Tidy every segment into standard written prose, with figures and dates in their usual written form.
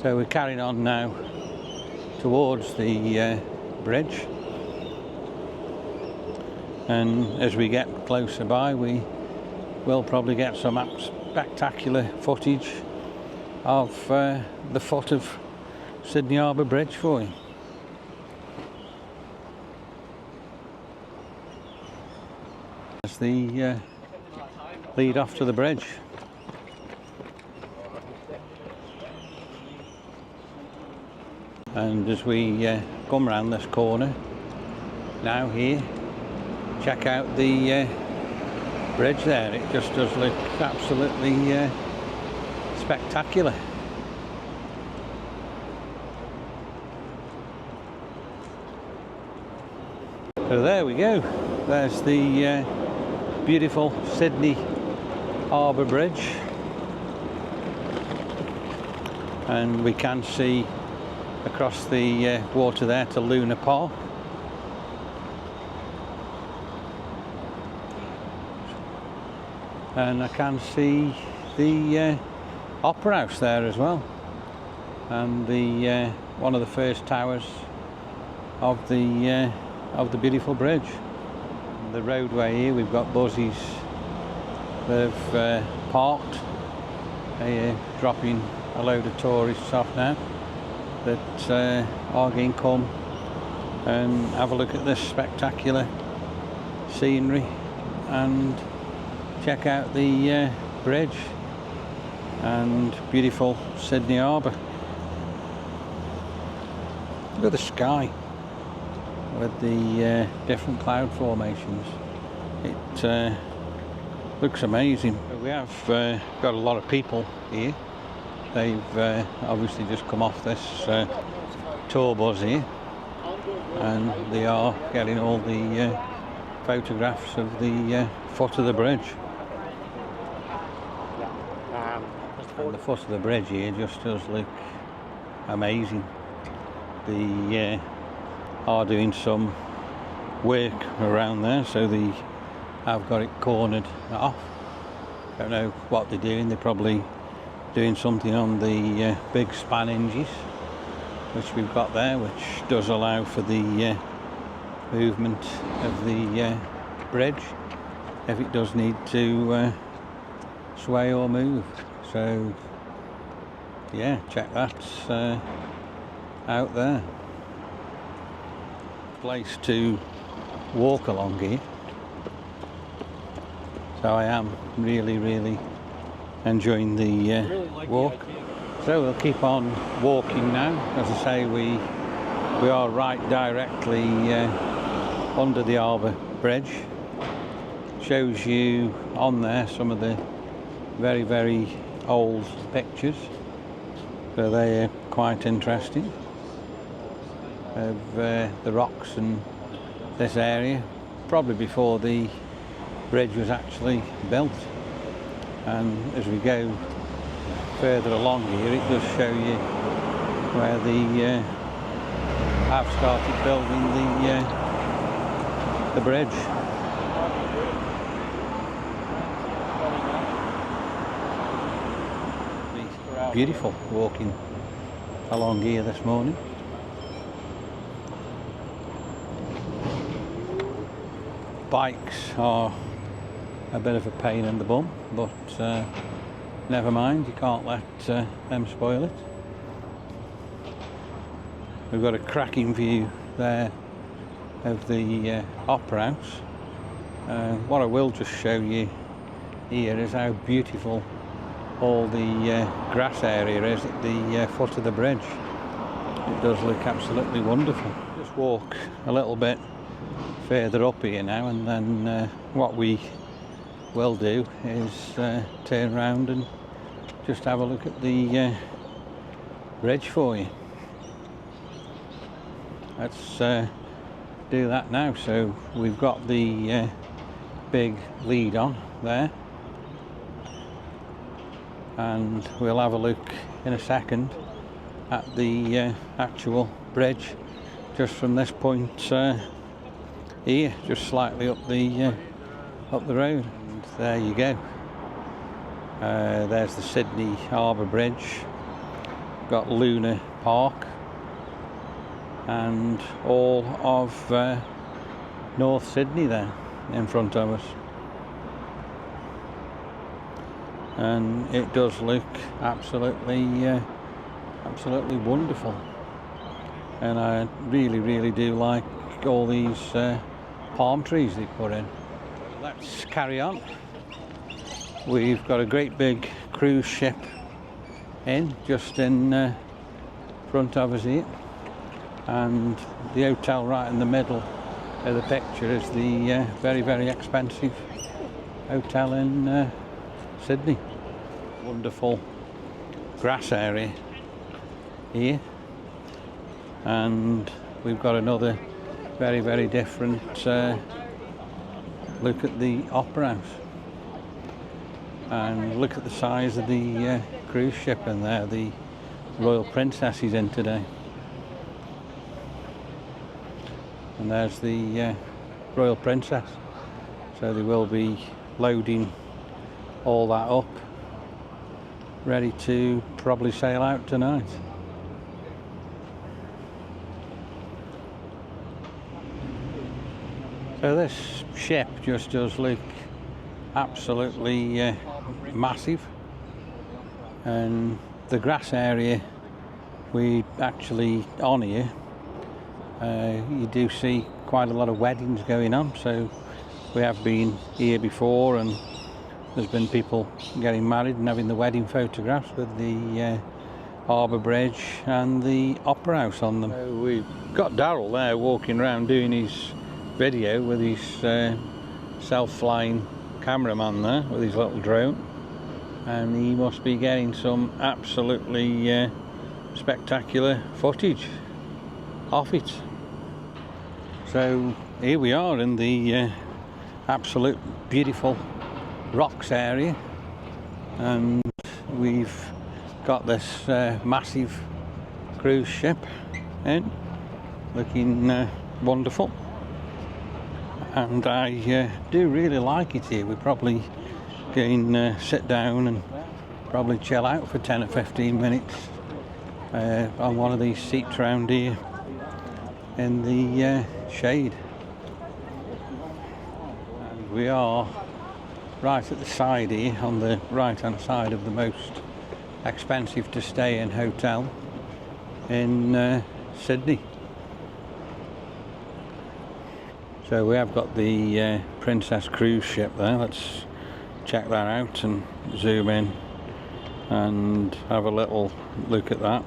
So we're carrying on now towards the bridge, and as we get closer by we will probably get some spectacular footage of the foot of Sydney Harbour Bridge for you. As the lead off to the bridge. And as we come round this corner now here, check out the bridge there. It just does look absolutely spectacular. So there we go. There's the beautiful Sydney Harbour Bridge, and we can see across the water there to Luna Park. And I can see the Opera House there as well, and the one of the first towers of the beautiful bridge. The roadway here, we've got buses that have parked. They're dropping a load of tourists off now that are going to come and have a look at this spectacular scenery and check out the bridge and beautiful Sydney Harbour. Look at the sky with the different cloud formations. It looks amazing. We have got a lot of people here. They've obviously just come off this tour bus here, and they are getting all the photographs of the foot of the bridge. And the foot of the bridge here just does look amazing. They are doing some work around there, so they have got it cornered off. Don't know what they're doing. They're probably doing something on the big span hinges which we've got there, which does allow for the movement of the bridge if it does need to sway or move. So yeah, check that out there. Place to walk along here, so I am really enjoying the walk. So we'll keep on walking now. As I say, we are right directly under the Harbour Bridge. Shows you on there some of the very old pictures, so they're quite interesting, of the rocks in this area, probably before the bridge was actually built. And as we go further along here, it does show you where the have started building the bridge. Beautiful walking along here this morning. Bikes are a bit of a pain in the bum, but never mind, you can't let them spoil it. We've got a cracking view there of the Opera House. What I will just show you here is how beautiful all the grass area is at the foot of the bridge. It does look absolutely wonderful. Just walk a little bit further up here now, and then what we will do is turn around and just have a look at the bridge for you. Let's do that now. So we've got the big lead on there, and we'll have a look in a second at the actual bridge just from this point here, just slightly up the road. And there you go. There's the Sydney Harbour Bridge, got Luna Park and all of North Sydney there in front of us, and it does look absolutely wonderful, and I really do like all these palm trees they put in. Let's carry on. We've got a great big cruise ship just in front of us here, and the hotel right in the middle of the picture is the very expensive hotel in Sydney. Wonderful grass area here, and we've got another very different look at the Opera House, and look at the size of the cruise ship in there. The Royal Princess is in today, and there's the Royal Princess, so they will be loading all that up, ready to probably sail out tonight. So this ship just does look absolutely massive, and the grass area we actually on here, you do see quite a lot of weddings going on, so we have been here before and there's been people getting married and having the wedding photographs with the Harbour Bridge and the Opera House on them. So we've got Daryl there walking around doing his video with his self-flying cameraman there with his little drone, and he must be getting some absolutely spectacular footage of it. So here we are in the absolute beautiful rocks area, and we've got this massive cruise ship in, looking wonderful, and I do really like it here. We're probably going to sit down and probably chill out for 10 or 15 minutes on one of these seats around here in the shade. And we are right at the side here, on the right hand side of the most expensive to stay in hotel in Sydney. So we have got the Princess cruise ship there. Let's check that out and zoom in and have a little look at that.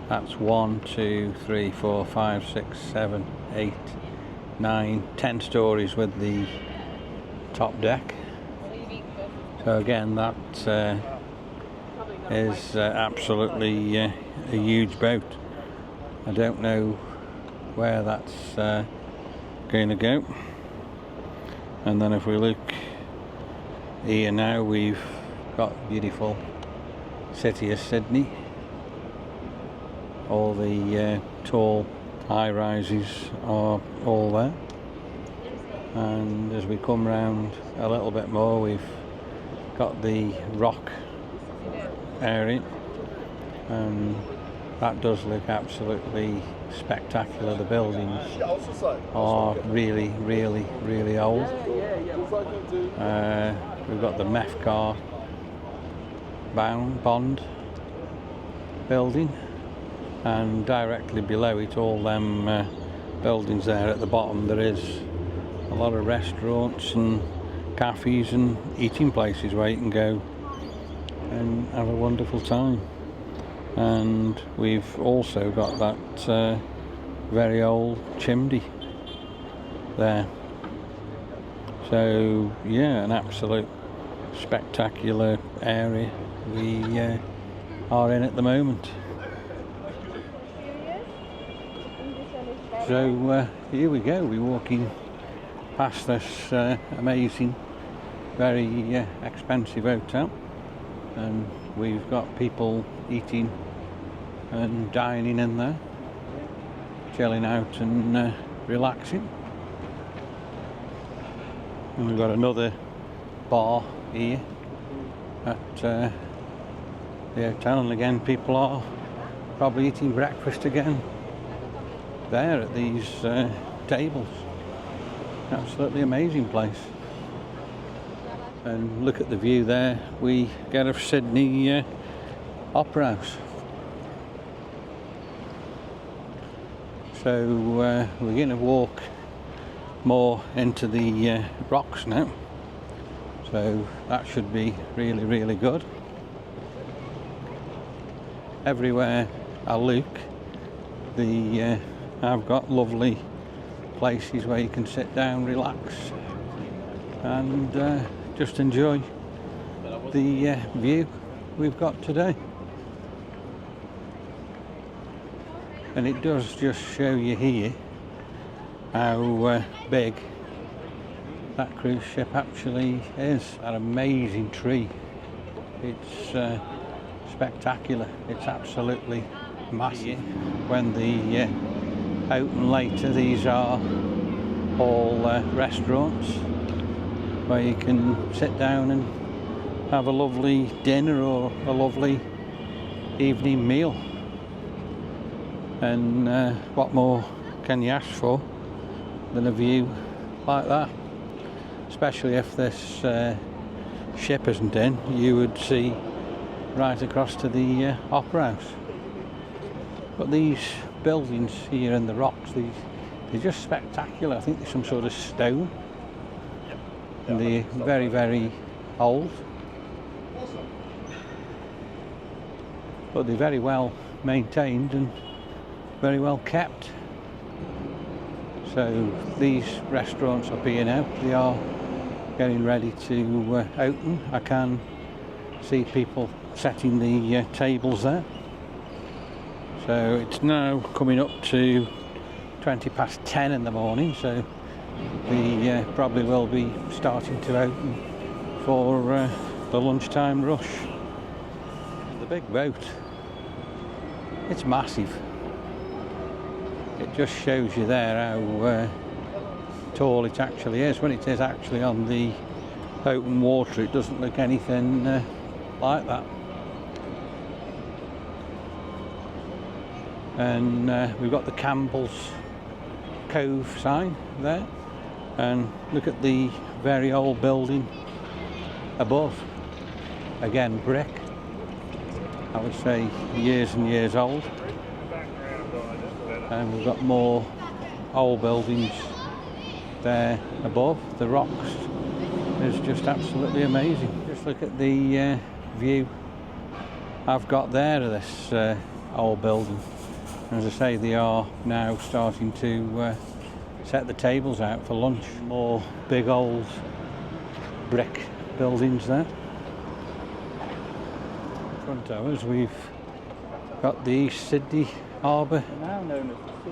That's 1, 2, 3, 4, 5, 6, 7, 8, 9, 10 stories with the top deck. So again, that is absolutely a huge boat. I don't know where that's going to go. And then if we look here now, we've got beautiful city of Sydney. All the tall high rises are all there, and as we come round a little bit more, we've got the rock area, and that does look absolutely spectacular. The buildings are really old. We've got the Mefcar Bond building, and directly below it, all them buildings there at the bottom, there is a lot of restaurants and cafes and eating places where you can go and have a wonderful time. And we've also got that very old chimney there. So yeah, an absolute spectacular area we are in at the moment. So here we go, we're walking past this amazing, very expensive hotel, and we've got people eating and dining in there, chilling out and relaxing. And we've got another bar here at the hotel, and again people are probably eating breakfast again there at these tables. Absolutely amazing place. And look at the view there we get of Sydney Opera House. So we're going to walk more into the rocks now, so that should be really good. Everywhere I look, I've got lovely places where you can sit down, relax, and just enjoy the view we've got today. And it does just show you here how big that cruise ship actually is. That amazing tree, it's spectacular. It's absolutely massive. When the open later, these are all restaurants where you can sit down and have a lovely dinner or a lovely evening meal. And what more can you ask for than a view like that? Especially if this ship isn't in, you would see right across to the Opera House. But these buildings here in the rocks, they're just spectacular. I think they're some sort of stone, and they're very old, but they're very well maintained and very well kept. So these restaurants up here now, they are getting ready to open. I can see people setting the tables there. So it's now coming up to 10:20 in the morning, so they probably will be starting to open for the lunchtime rush. The big boat, it's massive. It just shows you there how tall it actually is. When it is actually on the open water, it doesn't look anything like that. And we've got the Campbell's Cove sign there, and look at the very old building above. Again, brick. I would say years and years old. And we've got more old buildings there above. The rocks is just absolutely amazing. Just look at the view I've got there of this old building. As I say, they are now starting to set the tables out for lunch. More big old brick buildings there. In front of us we've got the East Sydney Harbour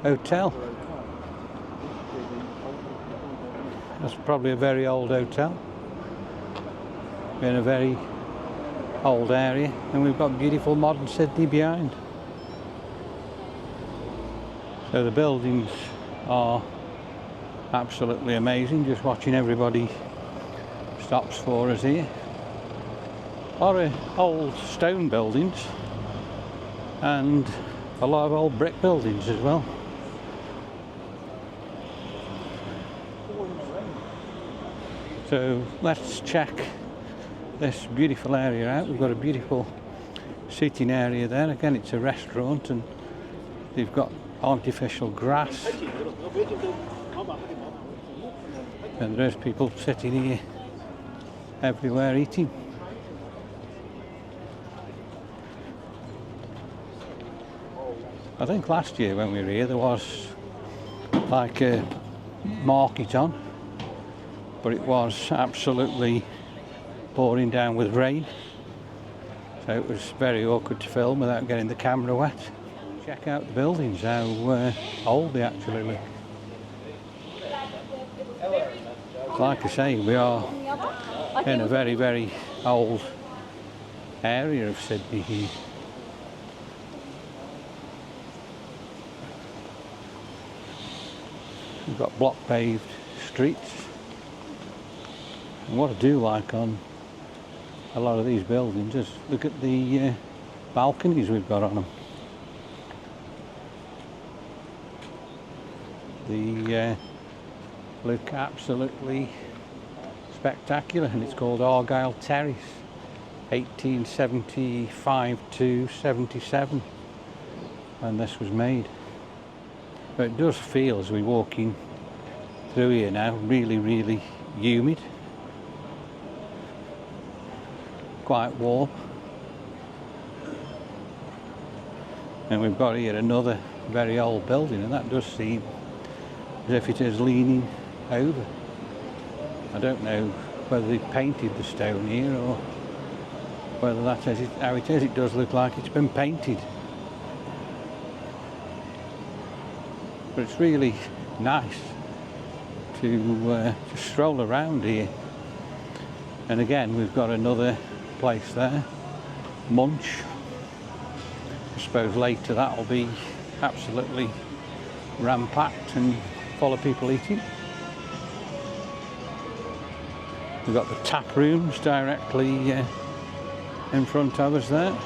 Hotel. That's probably a very old hotel in a very old area, and we've got beautiful modern Sydney behind. So the buildings are absolutely amazing. Just watching everybody stops for us here. A lot of old stone buildings and a lot of old brick buildings as well. So let's check this beautiful area out. We've got a beautiful sitting area there. Again, it's a restaurant, and they've got artificial grass, and there's people sitting here everywhere eating. I think last year when we were here there was like a market on, but it was absolutely pouring down with rain, so it was very awkward to film without getting the camera wet. Check out the buildings, how old they actually look. Like I say, we are in a very old area of Sydney here. We've got block paved streets, and what I do like on a lot of these buildings is look at the balconies we've got on them. They look absolutely spectacular, and it's called Argyle Terrace, 1875 to 77 when this was made. But it does feel, as we're walking through here now, really, really humid, quite warm. And we've got here another very old building, and that does seem as if it is leaning over. I don't know whether they painted the stone here or whether that is how it is. It does look like it's been painted. But it's really nice to just stroll around here. And again, we've got another place there, Munch. I suppose later that'll be absolutely ram-packed and full of people eating. We've got the tap rooms directly in front of us there.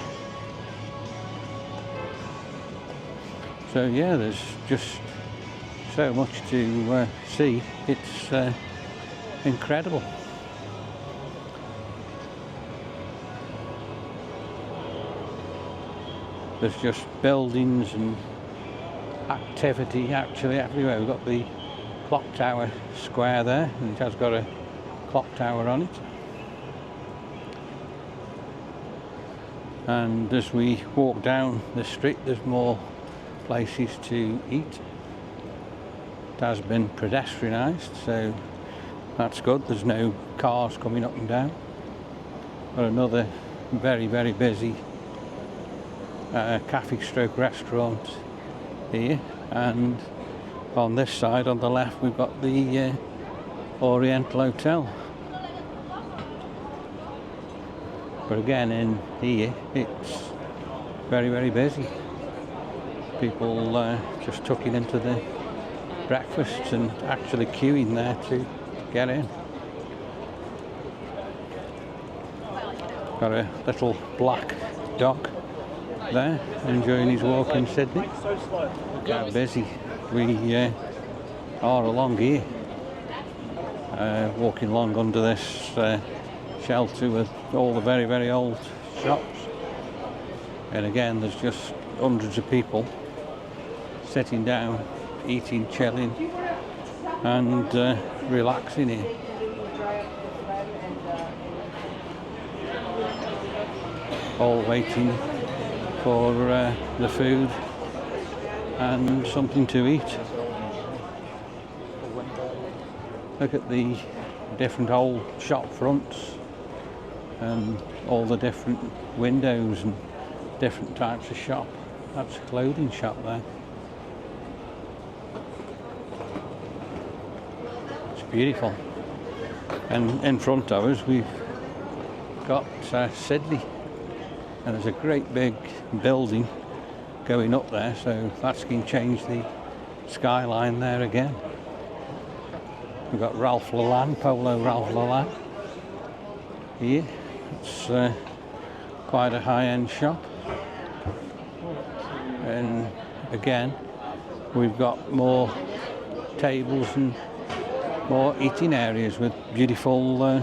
So yeah, there's just so much to see. It's incredible. There's just buildings and activity actually everywhere. We've got the clock tower square there, and it has got a clock tower on it. And as we walk down the street, there's more places to eat. It has been pedestrianised, so that's good. There's no cars coming up and down. Got another very, very busy cafe stroke restaurant here, and on this side on the left we've got the Oriental Hotel. But again, in here it's very, very busy. People just tucking into the breakfasts and actually queuing there to get in. Got a little black dog there enjoying his walk in Sydney. Look how busy we are along here, walking along under this shelter with all the very, very old shops. And again, there's just hundreds of people sitting down, eating, chilling and relaxing here. All waiting for the food and something to eat. Look at the different old shop fronts and all the different windows and different types of shop. That's a clothing shop there. It's beautiful. And in front of us we've got Sydney. And there's a great big building going up there, so that's going to change the skyline there again. We've got Ralph Lauren, Polo Ralph Lauren here. It's quite a high-end shop. And again, we've got more tables and more eating areas with beautiful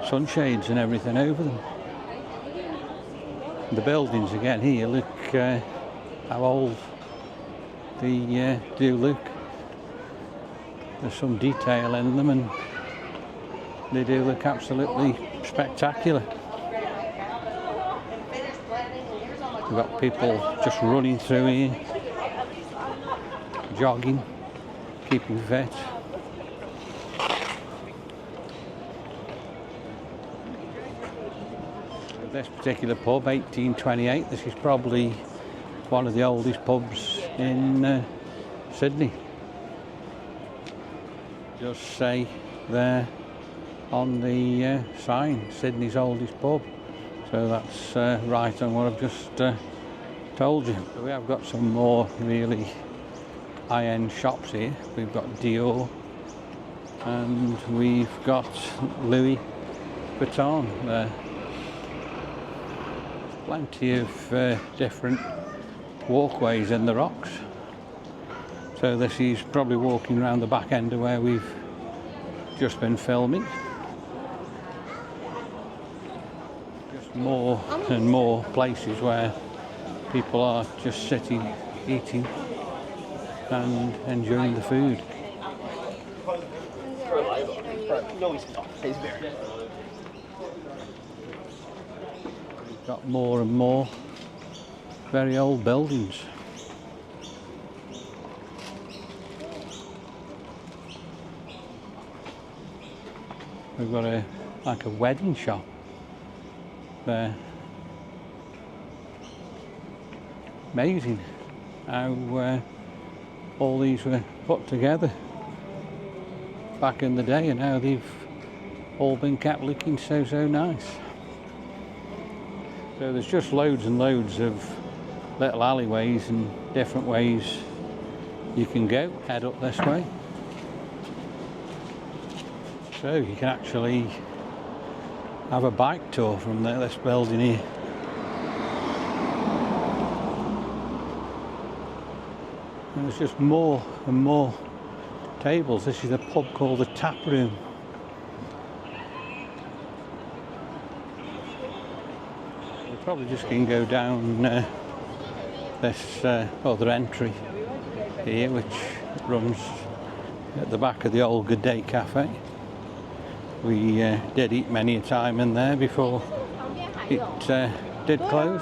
sunshades and everything over them. The buildings again here, look how old they do look. There's some detail in them and they do look absolutely spectacular. We've got people just running through here, jogging, keeping fit. This particular pub, 1828, this is probably one of the oldest pubs in Sydney. Just say there on the sign, Sydney's oldest pub. So that's right on what I've just told you. So we have got some more really high-end shops here. We've got Dior and we've got Louis Vuitton there. plenty of different walkways in the rocks. So this is probably walking around the back end of where we've just been filming. Just more and more places where people are just sitting, eating and enjoying the food. We've got more and more very old buildings. We've got like a wedding shop there. Amazing how all these were put together back in the day and how they've all been kept looking so nice. So there's just loads and loads of little alleyways and different ways you can go, head up this way. So you can actually have a bike tour from this building here. And there's just more and more tables. This is a pub called the Tap Room. We're probably just going to go down this other entry here, which runs at the back of the old Good Day Cafe. We did eat many a time in there before it did close.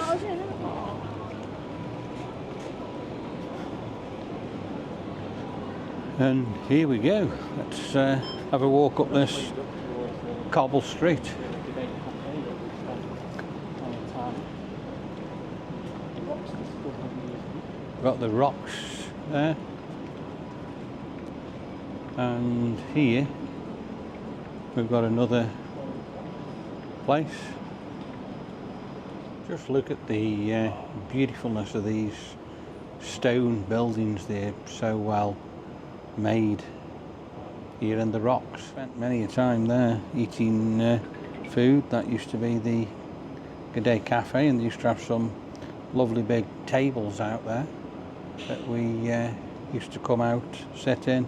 And here we go. Let's have a walk up this cobble street. Got the rocks there. And here we've got another place. Just look at the beautifulness of these stone buildings. They're so well made here in the rocks. Spent many a time there eating food. That used to be the Good Day Cafe, and they used to have some lovely big tables out there that we used to come out, sit in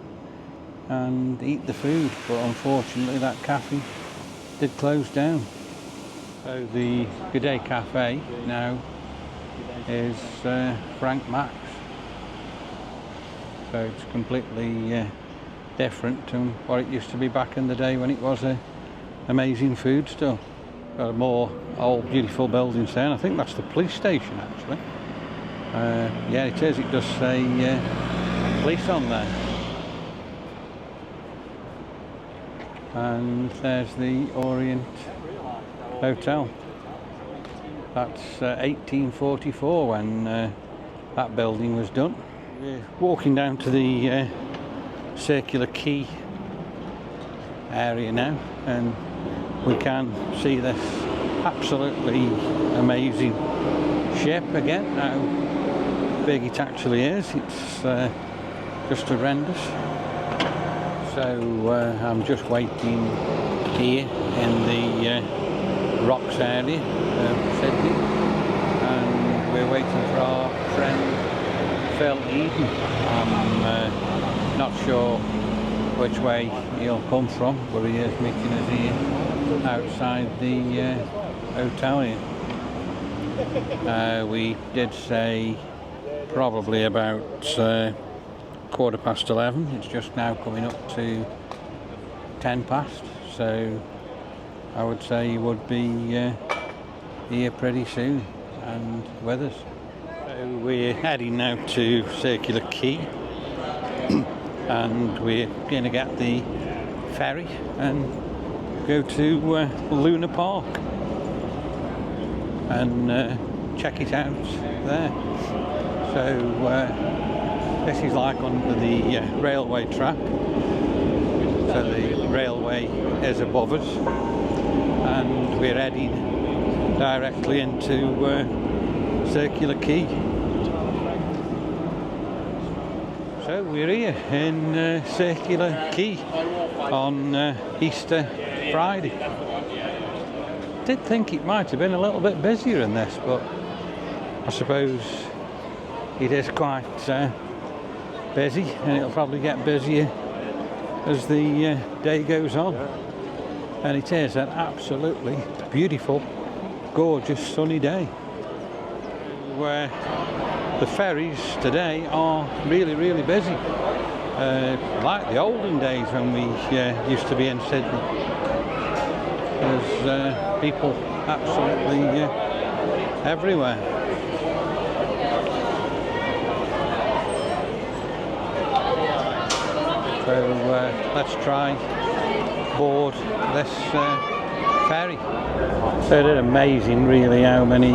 and eat the food, but unfortunately that cafe did close down. So the Good Day Cafe now is Frank Max. So it's completely different to what it used to be back in the day when it was an amazing food store. Got more old beautiful buildings there, and I think that's the police station actually. Yeah, it is. It does say police on there. And there's the Orient Hotel. That's 1844 when that building was done. We're walking down to the Circular Quay area now, and we can see this absolutely amazing ship again. How big it actually is, it's just horrendous. So I'm just waiting here in the rocks area of Sydney, and we're waiting for our friend Phil Eden. I'm not sure which way he'll come from, but he is meeting us here outside the hotel here. We did say probably about 11:15. It's just now coming up to 10 past, so I would say he would be here pretty soon and with us. So we're heading now to Circular Quay and we're going to get the ferry and go to Luna Park and check it out there. So this is like under the railway track, so the railway is above us and we're heading directly into Circular Quay. So we're here in Circular Quay on Easter Friday. did think it might have been a little bit busier than this, but I suppose it is quite busy, and it'll probably get busier as the day goes on. And it is an absolutely beautiful, gorgeous sunny day. Where the ferries today are really, really busy, like the olden days when we used to be in Sydney. There's people absolutely everywhere. So let's try board this ferry. So it is amazing really how many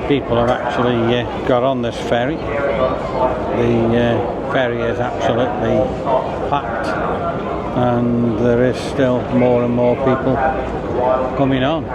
people have actually got on this ferry. The ferry is absolutely packed, and there is still more and more people coming on.